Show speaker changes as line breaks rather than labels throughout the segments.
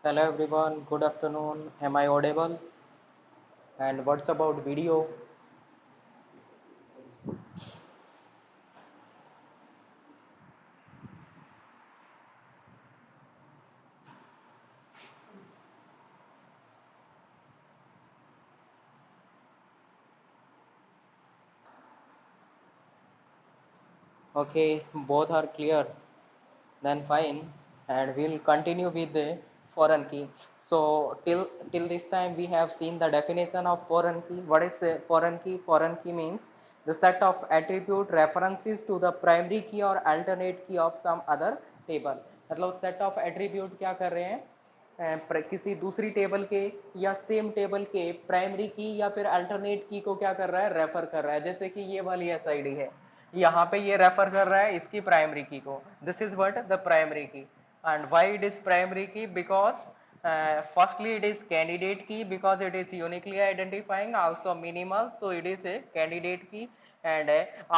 Hello everyone, good afternoon. Am I audible? And what's about video? Okay, both are clear. Then fine, and we'll continue with the foreign key. So till this time we have seen the definition of foreign key. What is a foreign key? Foreign key means the set of attribute references to the primary key or alternate key of some other table. मतलब set of attribute क्या कर रहे हैं, किसी दूसरी table के या same table के प्राइमरी की या फिर अल्टरनेट की को क्या कर रहा है, रेफर कर रहा है. जैसे कि ये वाली एसआईडी है, यहाँ पे ये रेफर कर रहा है इसकी प्राइमरी की को. This is what the primary key. And why it is primary key? Because firstly it is candidate key because it is uniquely identifying, also minimal, so it is a candidate key. And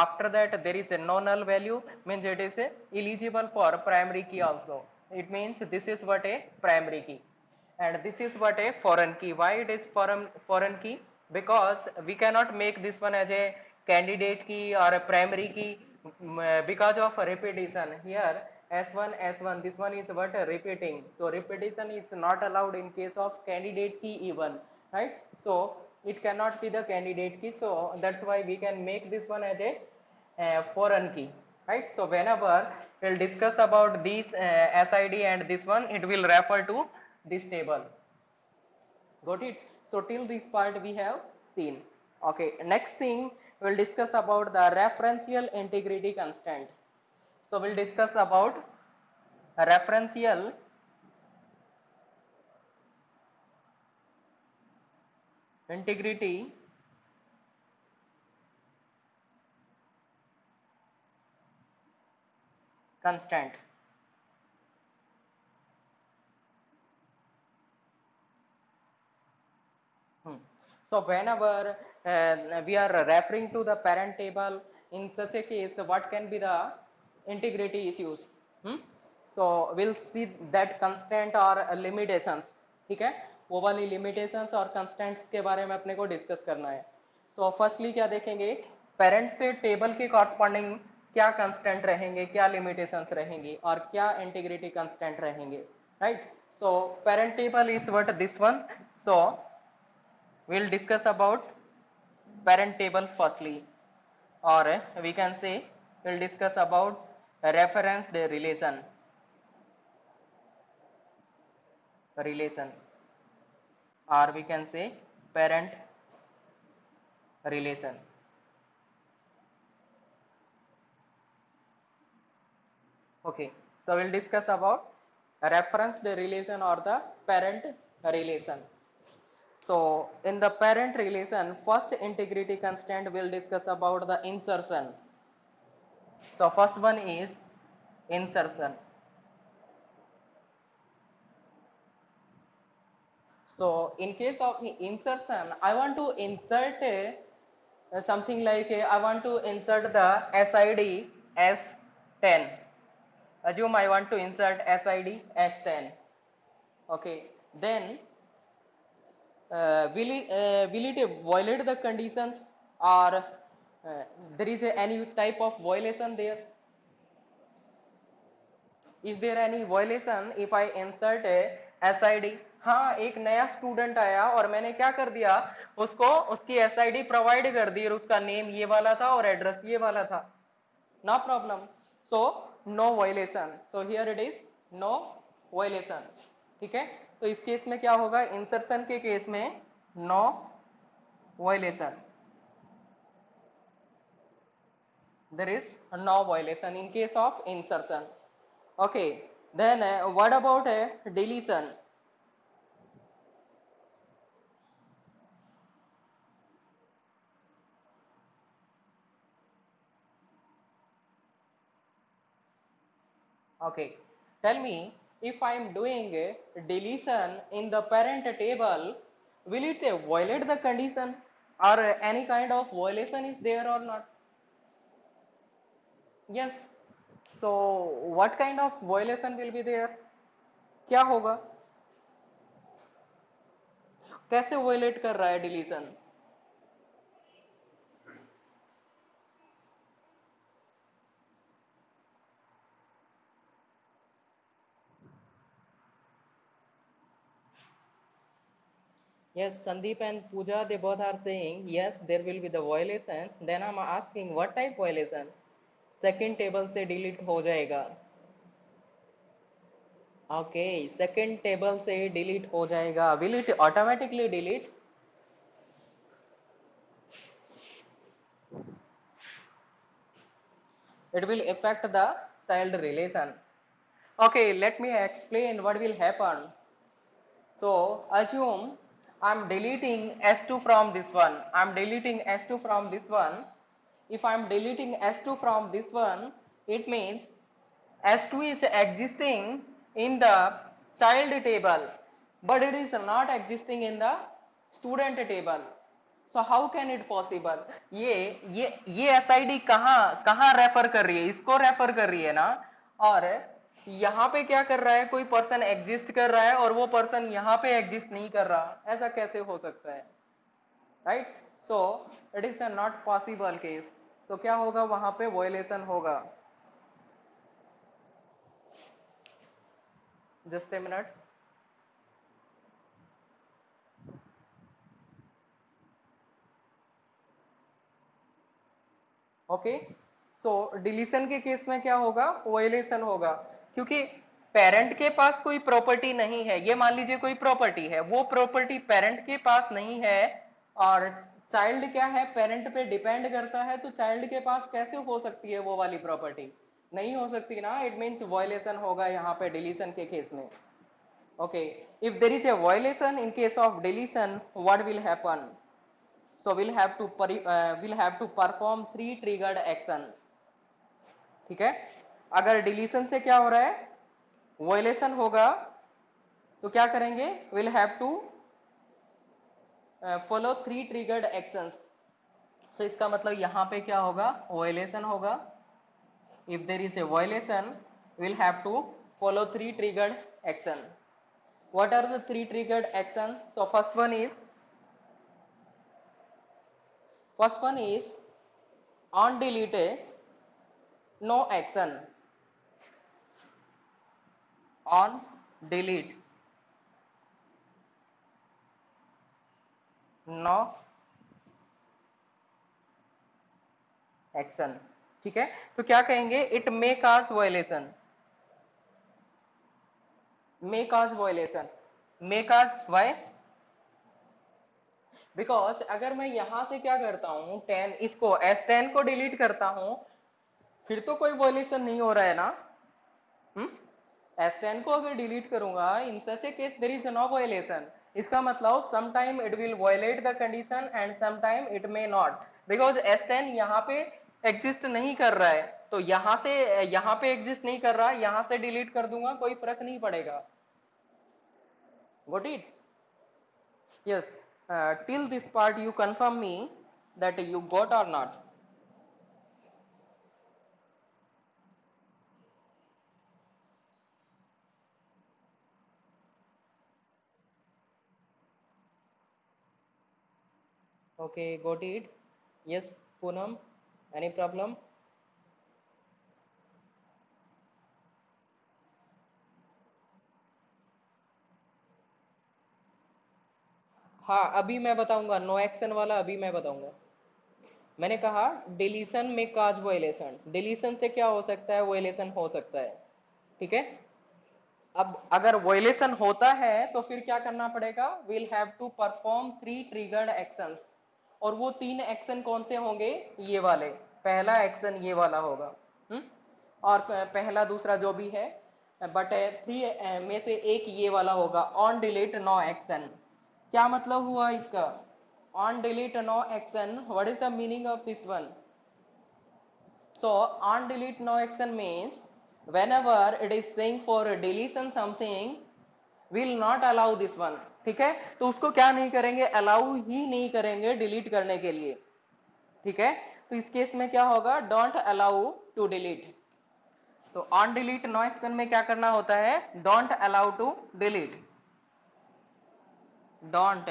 after that there is a no null value, means it is eligible for primary key also. It means this is what a primary key, and this is what a foreign key. Why it is foreign key? Because we cannot make this one as a candidate key or a primary key, because of repetition. Here s1 this one is what, repeating, so repetition is not allowed in case of candidate key even, right? So it cannot be the candidate key, so that's why we can make this one as a foreign key, right? So whenever we'll discuss about this sid and this one, it will refer to this table. Got it? So till this part we have seen. Okay, next thing we'll discuss about the referential integrity constant. So we'll discuss about referential integrity constant. So whenever we are referring to the parent table, in such a case, what can be the integrity issues? hmm? So we'll see that constant or limitations. ठीक है, वो वाली limitations और constants के बारे में अपने को discuss करना है. So firstly क्या देखेंगे, parent पे table के corresponding क्या constant रहेंगे, क्या limitations रहेंगी और क्या integrity constant रहेंगे, right? So parent table is what, this one. So we'll discuss about parent table firstly, or we can say we'll discuss about reference relation, or we can say parent relation. Okay, so we'll discuss about reference relation or the parent relation. So in the parent relation, first integrity constant we'll discuss about the insertion. So first one is insertion. So in case of insertion, I want to insert something like I want to insert the SID S10. Assume I want to insert SID S10. Okay, then will it violate the conditions, or there is any type of violation there? Is there any violation if I insert a SID? हाँ, एक नया student आया और मैंने क्या कर दिया, उसको उसकी SID प्रोवाइड कर दी और उसका नेम ये वाला था और एड्रेस ये वाला था. No problem. So no violation. So here it is no violation. ठीक है, तो इस केस में क्या होगा, इंसर्शन के केस में no violation. There is no violation in case of insertion. Okay, then what about deletion? Okay, tell me, if I am doing a deletion in the parent table, will it violate the condition, or any kind of violation is there or not? Yes. So what kind of violation will be there? क्या होगा? कैसे violet कर रहा है deletion? Yes, Sandeep and Pooja, they both are saying yes, there will be the violation. Then I'm asking what type violation? Second table से delete हो जाएगा. Okay, second table से डिलीट हो जाएगा. Will it automatically delete? It will affect the child relation. Okay, let me explain what will happen. So assume I'm deleting S2 from this one. I'm deleting S2 from this one. If I'm deleting S2 from this one, it means S2 is existing in the child table, but it is not existing in the student table. So how can it possible? ये SID कहाँ कहाँ refer कर रही है? इसको refer कर रही है ना. और यहाँ पे क्या कर रहा है? कोई पर्सन एग्जिस्ट कर रहा है और वो पर्सन यहाँ पे एग्जिस्ट नहीं कर रहा. ऐसा कैसे हो सकता है? Right. So it is not possible case. तो क्या होगा? वहां पे वायलेशन होगा. Just a minute. Okay, so deletion के केस में क्या होगा? वायलेशन होगा, क्योंकि पेरेंट के पास कोई प्रॉपर्टी नहीं है. ये मान लीजिए कोई प्रॉपर्टी है, वो प्रॉपर्टी पेरेंट के पास नहीं है और चाइल्ड क्या है? पेरेंट पे डिपेंड करता है. तो चाइल्ड के पास कैसे हो सकती है वो वाली प्रॉपर्टी? नहीं हो सकती ना. इट मीन्स वायलेशन होगा यहाँ पे डिलीशन के केस में. Okay, if there is a violation in case of deletion, what will happen? So we'll have to perform 3 triggered action. ठीक है. अगर डिलीशन से क्या हो रहा है? वायलेशन होगा, तो क्या करेंगे? we'll have to follow 3 triggered actions. So इसका मतलब यहाँ पे क्या होगा? वायलेशन होगा. If there is a violation, we'll have to follow 3 triggered action. What are the 3 triggered actions? So first one is on delete no action. On delete no action. ठीक है. तो क्या कहेंगे? It may cause violation. May cause violation. May cause why? Because अगर मैं यहां से क्या करता हूं, 10 इसको S10 को डिलीट करता हूं, फिर तो कोई वायलेशन नहीं हो रहा है ना. S10 को अगर डिलीट करूंगा, in such a case there is no violation. इसका मतलब some time it will violate the condition and some time it may not, because S10 यहाँ पे एग्जिस्ट नहीं कर रहा है. तो यहाँ से यहाँ पे एग्जिस्ट नहीं कर रहा, यहाँ से डिलीट कर दूंगा, कोई फर्क नहीं पड़ेगा. Got it? Yes. Till this part you confirm me that you got or not. Okay, got it. Yes, Poonam, any problem? हाँ, अभी मैं बताऊंगा. नो एक्शन वाला अभी मैं बताऊंगा. मैंने कहा डिलीशन में काज वायलेशन. डिलीशन से क्या हो सकता है? वायलेशन हो सकता है. ठीक है. अब अगर वायलेशन होता है तो फिर क्या करना पड़ेगा? Will have to perform 3 triggered actions. और वो 3 एक्शन कौन से होंगे? ये वाले. पहला एक्शन ये वाला होगा. और पहला दूसरा जो भी है, बट 3 में से एक ये वाला होगा. On delete no action. क्या मतलब हुआ इसका? On delete no action, what is the meaning of this one? So on delete no action means whenever it is saying for deletion something, will not allow this one. ठीक है. तो उसको क्या नहीं करेंगे? अलाउ ही नहीं करेंगे डिलीट करने के लिए. ठीक है. तो इस केस में क्या होगा? Don't allow to delete. तो ऑन डिलीट नो एक्शन में क्या करना होता है? Don't allow to delete. Don't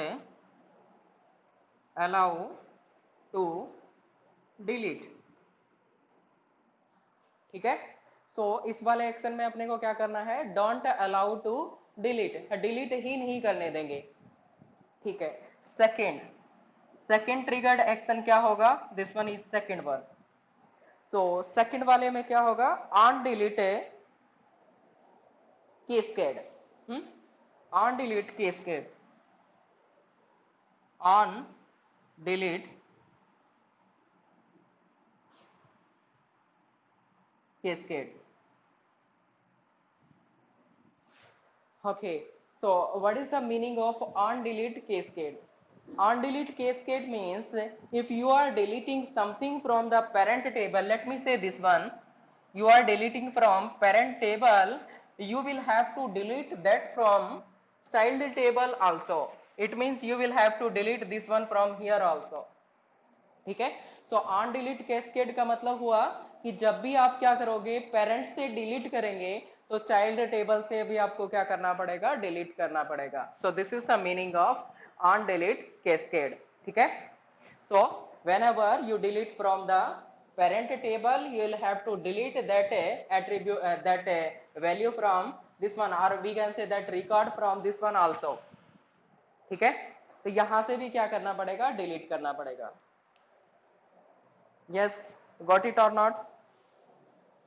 allow to delete, ठीक है। सो इस वाले एक्शन में अपने को क्या करना है, don't allow to delete, delete ही नहीं करने देंगे, ठीक है। सेकेंड, सेकेंड ट्रिगर्ड एक्शन क्या होगा, this one is second one. So second वाले में क्या होगा, on delete cascade, on delete cascade, on delete cascade. Okay, so what is the meaning of on delete cascade? On delete cascade means if you are deleting something from the parent table, let me say this one, you are deleting from parent table, you will have to delete that from child table also. It means you will have to delete this one from here also, ठीक है। So on delete cascade का मतलब हुआ कि जब भी आप क्या करोगे, पेरेंट से डिलीट करेंगे तो चाइल्ड टेबल से भी आपको क्या करना पड़ेगा, डिलीट करना पड़ेगा। So this is the meaning of on delete cascade, ठीक है। सो whenever you delete from the parent table, you will have to delete that attribute, that value from this one, or we can say that record from this one also, ठीक है। तो यहां से भी क्या करना पड़ेगा, डिलीट करना पड़ेगा। यस, गॉट इट और नॉट?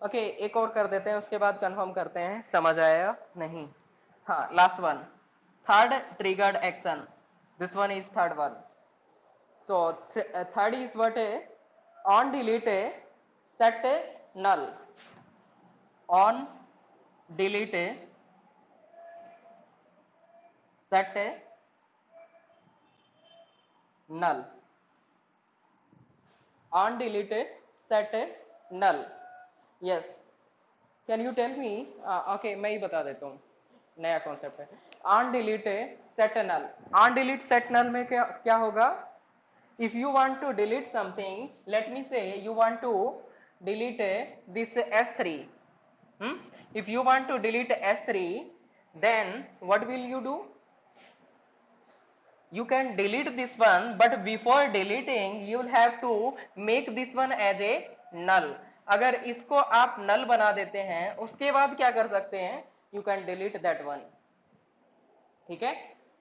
ओके, एक और कर देते हैं, उसके बाद कंफर्म करते हैं समझ आया नहीं। हाँ, last one, third triggered action, this one is third one. So third is what, on delete set null, on delete set null, on delete set null. Yes, can you tell me? Okay, मैं ही बता देता हूँ, नया concept है। On delete set null, on delete set null में क्या क्या होगा, if you want to delete something, let me say you want to delete this S3, if you want to delete S3, then what will you do, you can delete this one, but before deleting you will have to make this one as a null। अगर इसको आप नल बना देते हैं उसके बाद क्या कर सकते हैं, you can delete that one, ठीक है।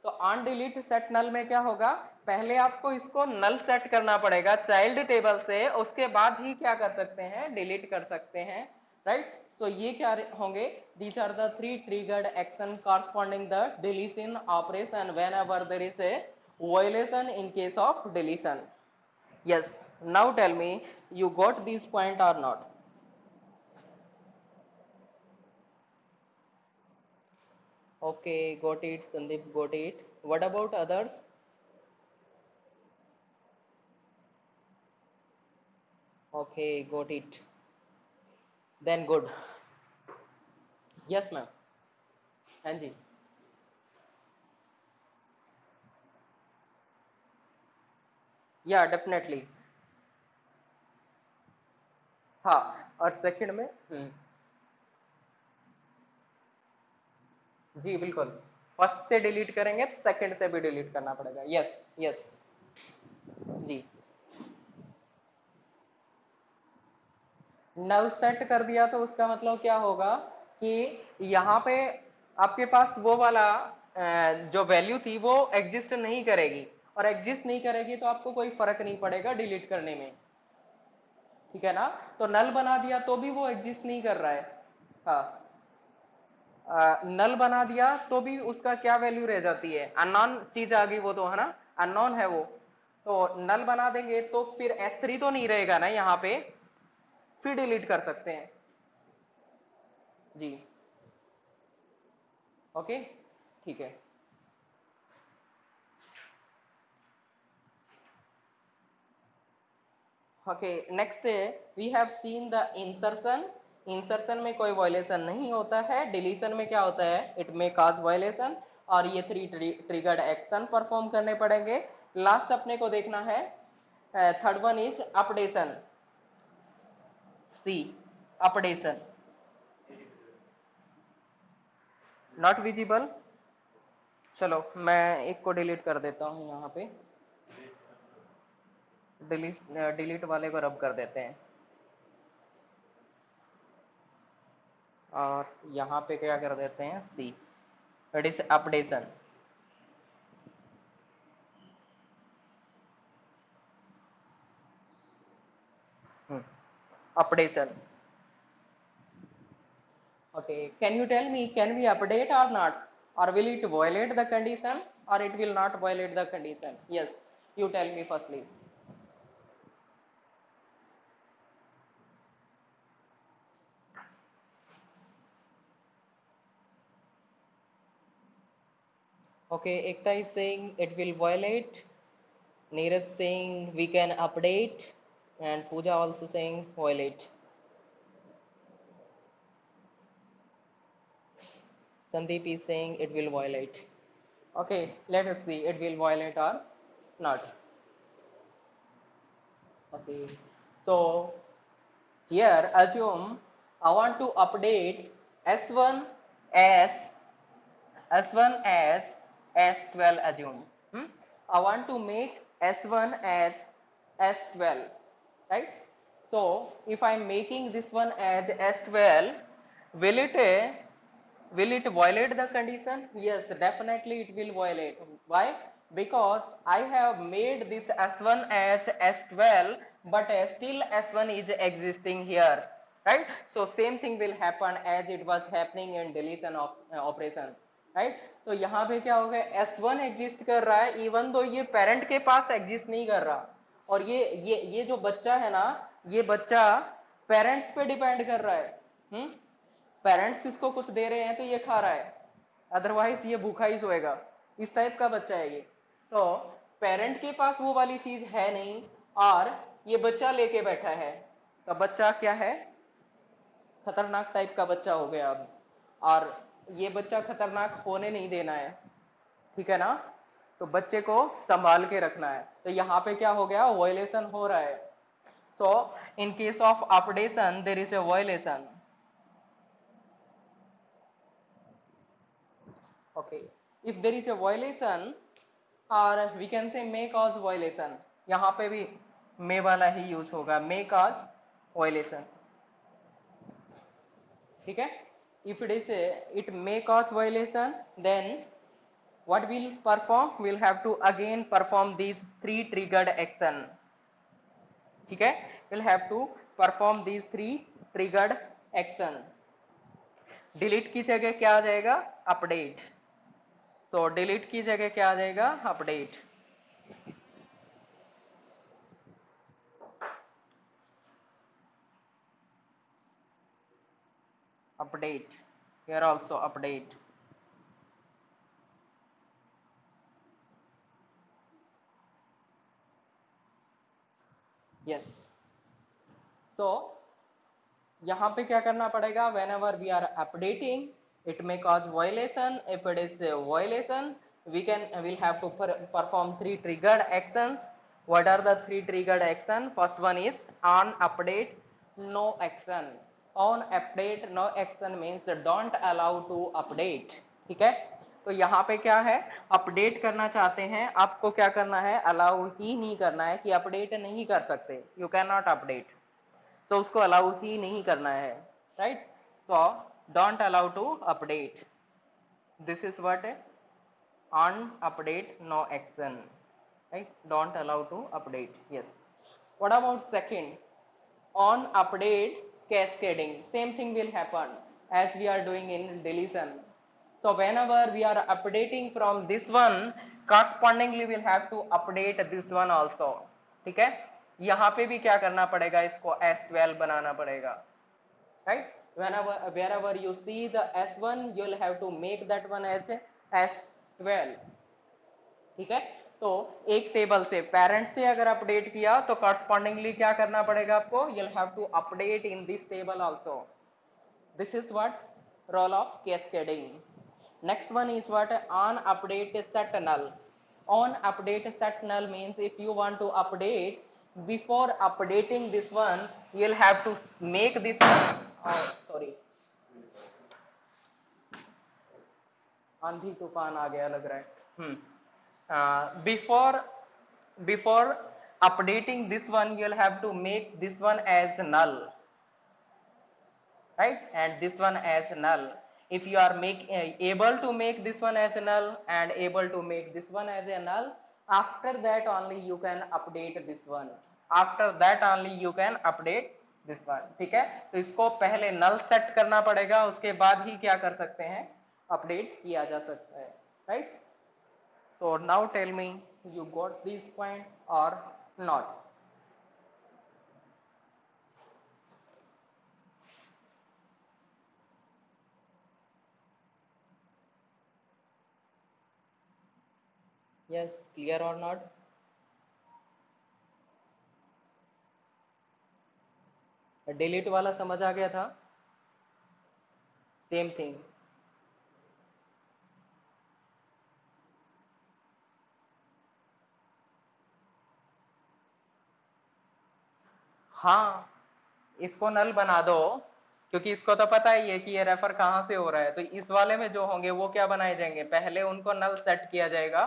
तो ऑन डिलीट सेट नल में क्या होगा, पहले आपको इसको नल सेट करना पड़ेगा चाइल्ड टेबल से, उसके बाद ही क्या कर सकते हैं, डिलीट कर सकते हैं, राइट। सो ये क्या होंगे, these are the three triggered action corresponding the deletion operation whenever there is a violation in case of deletion. Yes, now tell me, you got this point or not? Okay, got it, Sandeep, got it. What about others? Okay, got it, then good। Yes ma'am, हाँ जी। या definitely, हाँ, और second में जी बिल्कुल, first से delete करेंगे तो second से भी डिलीट करना पड़ेगा। यस यस जी, नल सेट कर दिया तो उसका मतलब क्या होगा कि यहाँ पे आपके पास वो वाला जो वैल्यू थी वो एग्जिस्ट नहीं करेगी, और एग्जिस्ट नहीं करेगी तो आपको कोई फर्क नहीं पड़ेगा डिलीट करने में, ठीक है ना। तो नल बना दिया तो भी वो एग्जिस्ट नहीं कर रहा है, हाँ। नल बना दिया तो भी उसका क्या वैल्यू रह जाती है, अननोन चीज आ गई वो तो, है ना, अननोन है वो। तो नल बना देंगे तो फिर S3 तो नहीं रहेगा ना यहाँ पे, फिर डिलीट कर सकते हैं जी। ओके, ठीक है। Okay, next we have seen the insertion. Insertion में कोई वायलेशन नहीं होता है, डिलीशन में क्या होता है, इट मे कॉज वायलेशन, और ये थ्री ट्रिगर्ड एक्शन परफॉर्म करने पड़ेंगे। लास्ट अपने को देखना है, third one is updation, see, updation, not visible. चलो मैं एक को डिलीट कर देता हूँ यहाँ पे, डिलीट वाले को रब कर देते हैं और यहाँ पे क्या कर देते हैं see, that is updation. Updation. Okay, can you tell me, can we update or not? Or will it violate the condition or it will not violate the condition? Yes, you tell me firstly. Okay, Ekta is saying it will violate, Neeraj saying we can update, and Pooja also saying violate. Sandeep is saying it will violate. Okay, let us see it will violate or not. Okay, so here assume I want to update S1 as S1 as S12 assume. I want to make S1 as S12, right? So if I am making this one as S12, will it will it violate the condition? Yes, definitely it will violate. Why? Because I have made this S1 as S12, but still S1 is existing here, right? So same thing will happen as it was happening in deletion of operation, right? तो यहाँ पे क्या हो गया, S1 exist कर रहा है even though ये पेरेंट के पास एग्जिस्ट नहीं कर रहा, और ये जो बच्चा है ना, ये बच्चा पेरेंट्स पे डिपेंड कर रहा है। पेरेंट्स इसको कुछ दे रहे हैं तो ये खा रहा है, अदरवाइज ये भूखा ही सोएगा, इस टाइप का बच्चा है ये। तो पेरेंट के पास वो वाली चीज है नहीं और ये बच्चा लेके बैठा है, तो बच्चा क्या है, खतरनाक टाइप का बच्चा हो गया अब, और ये बच्चा खतरनाक होने नहीं देना है, ठीक है ना? तो बच्चे को संभाल के रखना है। तो यहाँ पे क्या हो गया, वायलेशन हो रहा है। So in case of updation there is a violation. Okay, if there is a violation or we can say may cause violation, यहाँ पे भी may वाला ही यूज होगा, may cause violation, ठीक है? If it is a, it may cause violation, then what we'll perform, we'll have to again perform these three triggered action, ठीक है? We'll have to perform these three triggered action. Delete की जगह क्या आ जाएगा, update. तो delete की जगह क्या आ जाएगा, update. Update, here also update. Yes, so यहाँ पे क्या करना पड़ेगा, whenever we are updating it may cause violation, if it is a violation we'll have to perform three triggered actions. What are the three triggered action? First one is on update no action. On update no action means don't allow to update, ठीक है? तो यहाँ पे क्या है, update करना चाहते हैं, आपको क्या करना है, अलाउ ही नहीं करना है, कि अपडेट नहीं कर सकते, यू कैन नॉट अपडेट, तो उसको अलाउ ही नहीं करना है, right? So don't allow to update, this is what on update no action, right? Don't allow to update. Yes, what about second, on update cascading? Same thing will happen as we are doing in deletion. So whenever we are updating from this one, correspondingly we'll have to update this one also, ठीक है? यहाँ पे भी क्या करना पड़ेगा, इसको S12 बनाना पड़ेगा, right? Wherever you see the S1 you'll have to make that one as S12, ठीक है? तो एक टेबल से पेरेंट से अगर अपडेट किया तो कॉरस्पॉन्डिंगली क्या करना पड़ेगा आपको, you'll have to update in this table also. This is what role of cascading. Next one is what, on update set null. On update set null means if you want to update, before updating this one you'll have to make this one, sorry आंधी तूफान आ गया लग रहा है। Before updating this one, you'll have to make this one as null, right, and this one as null. If you are able to make this one as a null and able to make this one as a null, after that only you can update this one, after that only you can update this one. ठीक है, तो इसको पहले null set करना पड़ेगा, उसके बाद ही क्या कर सकते हैं, अपडेट किया जा सकता है, right? So now tell me, you got this point or not? Yes, clear or not? Delete वाला समझ आ गया था? Same thing. हाँ, इसको नल बना दो, क्योंकि इसको तो पता ही है कि ये रेफर कहाँ से हो रहा है, तो इस वाले में जो होंगे वो क्या बनाए जाएंगे, पहले उनको नल सेट किया जाएगा,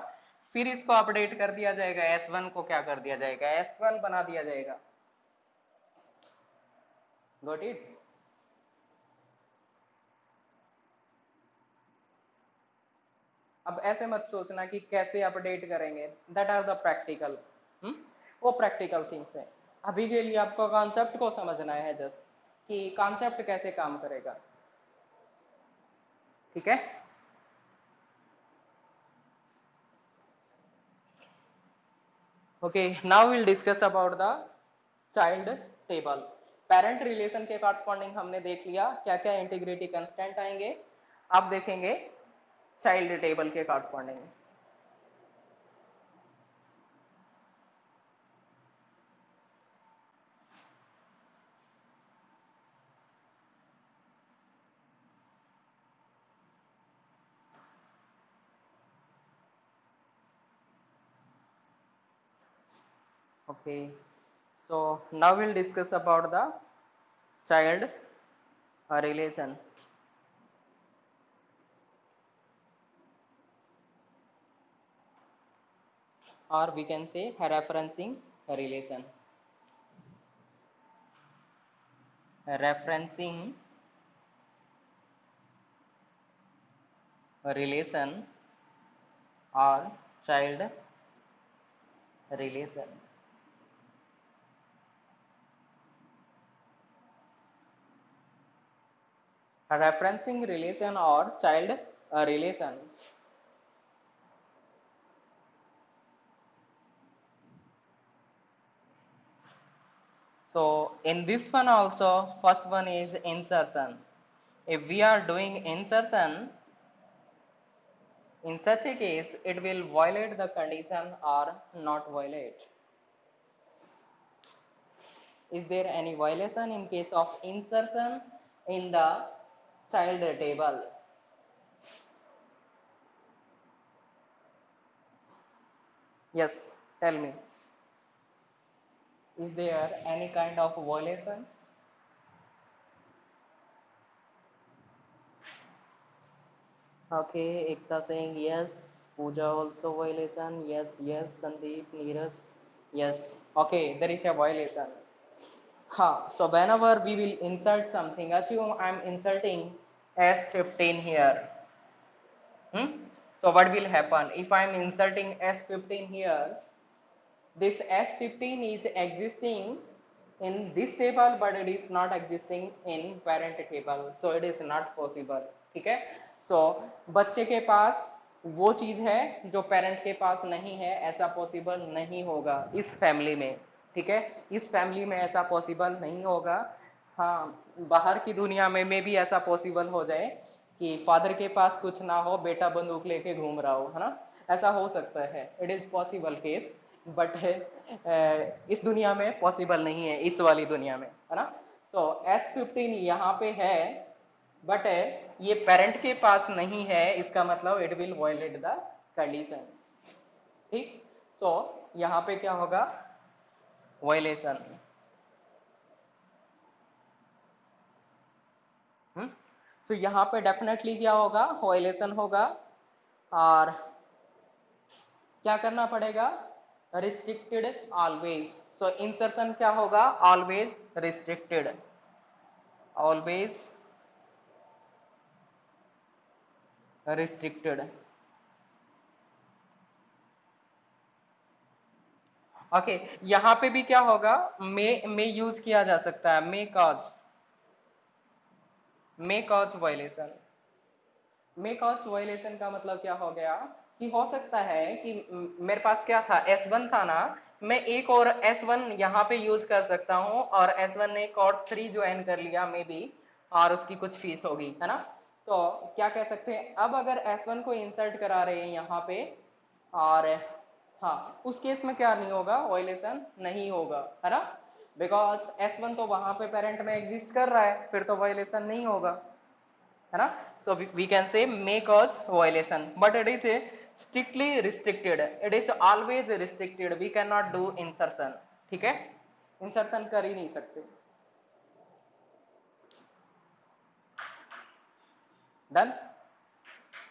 फिर इसको अपडेट कर दिया जाएगा, S1 को क्या कर दिया जाएगा, S12 बना दिया जाएगा. Got it? अब ऐसे मत सोचना कि कैसे अपडेट करेंगे, दैट आर द प्रैक्टिकल, वो प्रैक्टिकल थिंग्स है. अभी के लिए आपको कॉन्सेप्ट को समझना है जस्ट, कि कॉन्सेप्ट कैसे काम करेगा. ठीक है, okay. Now will discuss about the child table. Parent relation के कॉरस्पॉन्डिंग हमने देख लिया क्या क्या इंटीग्रिटी कंस्टेंट आएंगे. अब देखेंगे चाइल्ड टेबल के corresponding. Okay, so now we'll discuss about the child relation, or we can say referencing relation. Referencing relation or child relation. Referencing relation or child relation. So in this one also, first one is insertion. If we are doing insertion, in such a case it will violate the condition or not violate. Is there any violation in case of insertion in the child table? Yes, tell me. Is there any kind of violation? Okay, Ekta saying yes. Pooja also violation. Yes, yes. Sandeep, Neeraj. Yes. Okay, there is a violation. So whenever we will insert something, assume I am inserting S15 here. So what will happen if I am inserting S15 here? This S15 is existing in this table, but it is not existing in parent table, so it is not possible. ठीक है, so बच्चे के पास वो चीज है जो parent के पास नहीं है, ऐसा पॉसिबल नहीं होगा इस फैमिली में. ठीक है, इस फैमिली में ऐसा पॉसिबल नहीं होगा. हाँ, बाहर की दुनिया में भी ऐसा पॉसिबल हो जाए कि फादर के पास कुछ ना हो, बेटा बंदूक लेके घूम रहा हो, है ना, ऐसा हो सकता है. It is possible case, but इस दुनिया में पॉसिबल नहीं है, इस वाली दुनिया में, है ना. सो S15 यहाँ पे है, बट ये पेरेंट के पास नहीं है, इसका मतलब it will violate the condition. ठीक, सो यहाँ पे क्या होगा, वायलेशन. तो यहाँ पे डेफिनेटली क्या होगा, वायलेशन होगा. और क्या करना पड़ेगा, रिस्ट्रिक्टेड ऑलवेज, सो इंसर्शन क्या होगा, always restricted, always restricted. Okay, यहाँ पे भी क्या होगा, मे यूज किया जा सकता है, मे कॉज वायलेशन। मे कॉज वायलेशन का मतलब क्या हो गया कि हो सकता है कि मेरे पास क्या था, S1 था ना, मैं एक और S1 यहाँ पे यूज कर सकता हूँ और S1 ने कोर्स 3 ज्वाइन कर लिया मे बी, और उसकी कुछ फीस होगी, है ना। तो क्या कह सकते हैं, अब अगर S1 को इंसर्ट करा रहे हैं यहाँ पे, और हाँ, उस केस में क्या नहीं होगा, वायलेशन नहीं होगा, है ना, बिकॉज S1 तो वहां पे पेरेंट में एग्जिस्ट कर रहा है, फिर तो वायलेशन नहीं होगा, है ना। सो we can say may cause violation, but it is a strictly restricted, it is always restricted, we can not do insertion, ठीक है, इंसर्शन कर ही नहीं सकते। Done.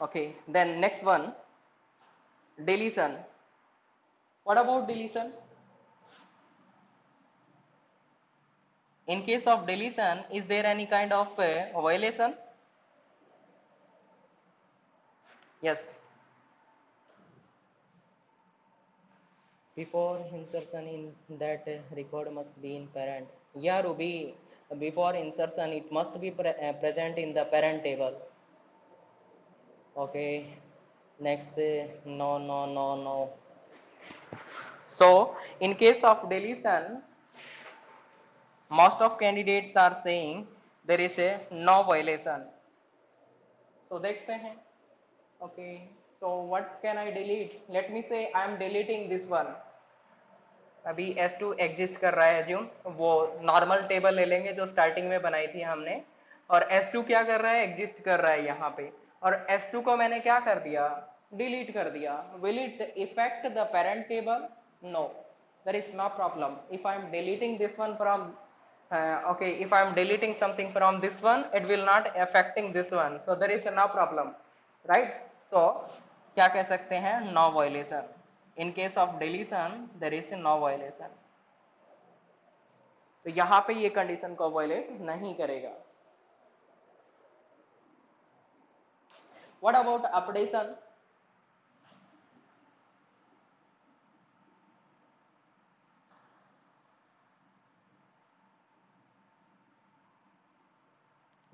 Okay, then next one, deletion. What about deletion? In case of deletion, is there any kind of violation? Yes. Before insertion in that record must be in parent. Yeah, Ruby. Before insertion, it must be present in the parent table. Okay. Next, no, no, no, no. So, in case of deletion, most of candidates are saying there is a no violation. So, देखते हैं. Okay. So, what can I delete? Let me say I am deleting this one. अभी S2 exist कर रहा है, assume वो normal table ले लेंगे जो स्टार्टिंग में बनाई थी हमने, और S2 क्या कर रहा है, एग्जिस्ट कर रहा है यहाँ पे, और S2 को मैंने क्या कर दिया, डिलीट कर दिया। Will it effect the parent table? No, there is no problem. If I am deleting this one from okay, if I am deleting something from this one, it will not affecting this one, so there is no problem, right? So क्या कह सकते हैं, no violation, in case of deletion there is no violation, तो यहाँ पे ये condition को violet नहीं करेगा। What about updation?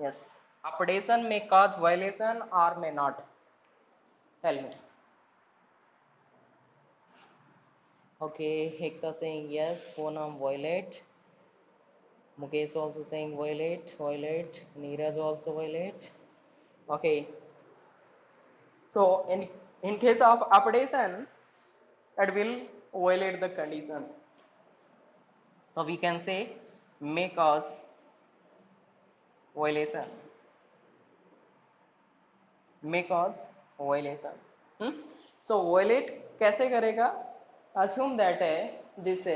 Yes, updation may cause violation or may not, tell me. Okay, Hekta saying yes, Poonam violate, Mukesh also saying violate, violate, Neeraj also violate. Okay, so in case of updation, it will violate the condition. So we can say may cause violation, may cause violation. So violate कैसे करेगा? Assume that this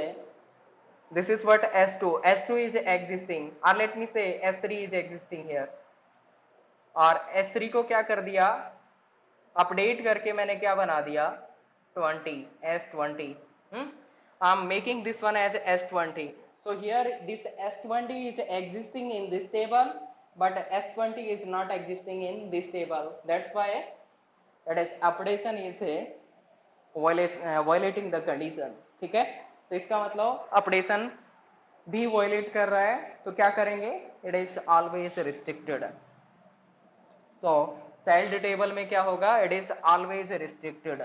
is what S2 is existing, or let me say S3 is existing here, और S3 को क्या कर दिया, update करके मैंने क्या बना दिया, 20, S20. I am making this one as S20. So here this S20 is existing in this table, but S20 is not existing in this table. That's why that is updation is a violating the condition. ठीक है, तो इसका मतलब updation भी violet कर रहा है, तो क्या करेंगे, इट इज ऑलवेज रिस्ट्रिक्टेड। तो चाइल्ड टेबल में क्या होगा, it is always restricted,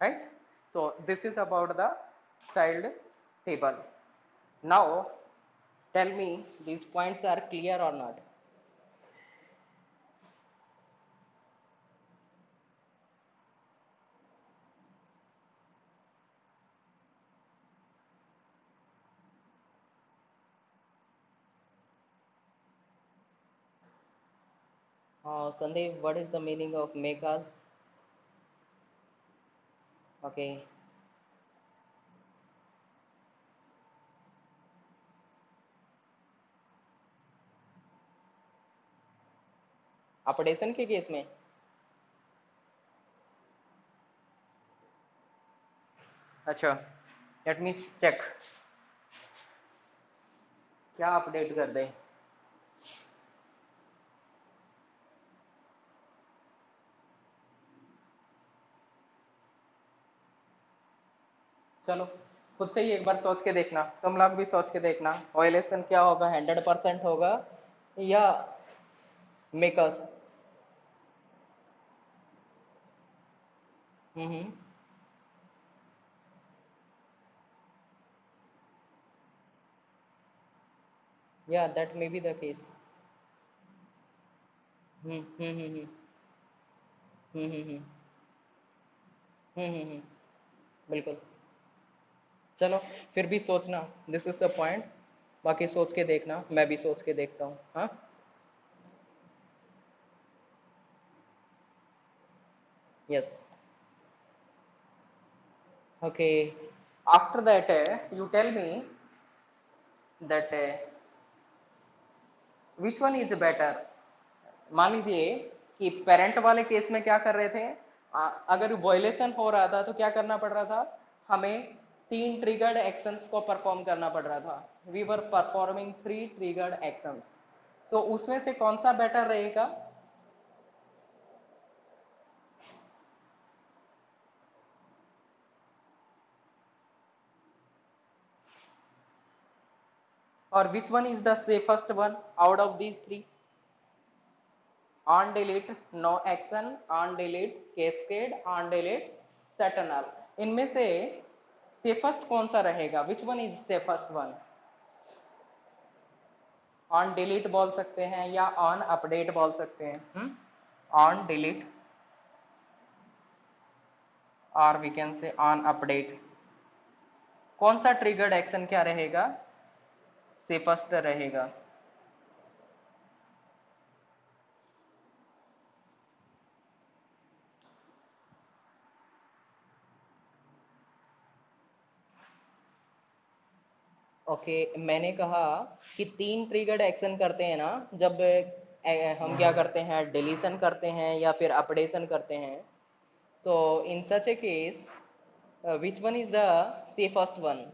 right? So this is about the child table. Now tell me these points are clear or not. Sandeep, what is the meaning of mekas? Okay. Updation के case में? अच्छा, let me check क्या update कर दें। चलो खुद से ही एक बार सोच के देखना, तुम लोग भी सोच के देखना वायलेशन क्या होगा, 100% होगा या makers. Hmm. Yeah that may be the case. Hmm. Hmm. Hmm. बिल्कुल। चलो फिर भी सोचना, दिस इज द पॉइंट। बाकी सोच के देखना, मैं भी सोच के देखता हूँ। हाँ। Yes. Okay, after that you tell me that which one is better. मान लीजिए कि पेरेंट वाले केस में क्या कर रहे थे, अगर वॉयलेशन हो रहा था तो क्या करना पड़ रहा था, हमें 3 ट्रिगर्ड एक्शंस को परफॉर्म करना पड़ रहा था। We were performing 3 triggered actions. तो उसमें से कौन सा बेटर रहेगा? और which one is the safest one out of these 3? On delete, no action, on delete, cascade, on delete, set null. इनमें से सेफेस्ट कौन सा रहेगा? Which one is safest one? On delete बोल सकते हैं या ऑन अपडेट बोल सकते हैं। ऑन डिलीट और we can say on update. कौन सा ट्रिगर्ड एक्शन क्या रहेगा, सेफेस्ट रहेगा? ओके, मैंने कहा कि 3 ट्रिगर्ड एक्शन करते हैं ना, जब हम क्या करते हैं, डिलीशन करते हैं या फिर अपडेशन करते हैं। सो इन such a case which one is the safest one?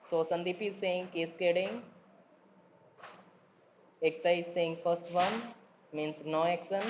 So Sandeep is saying cascading, Ekta is saying first one means no action,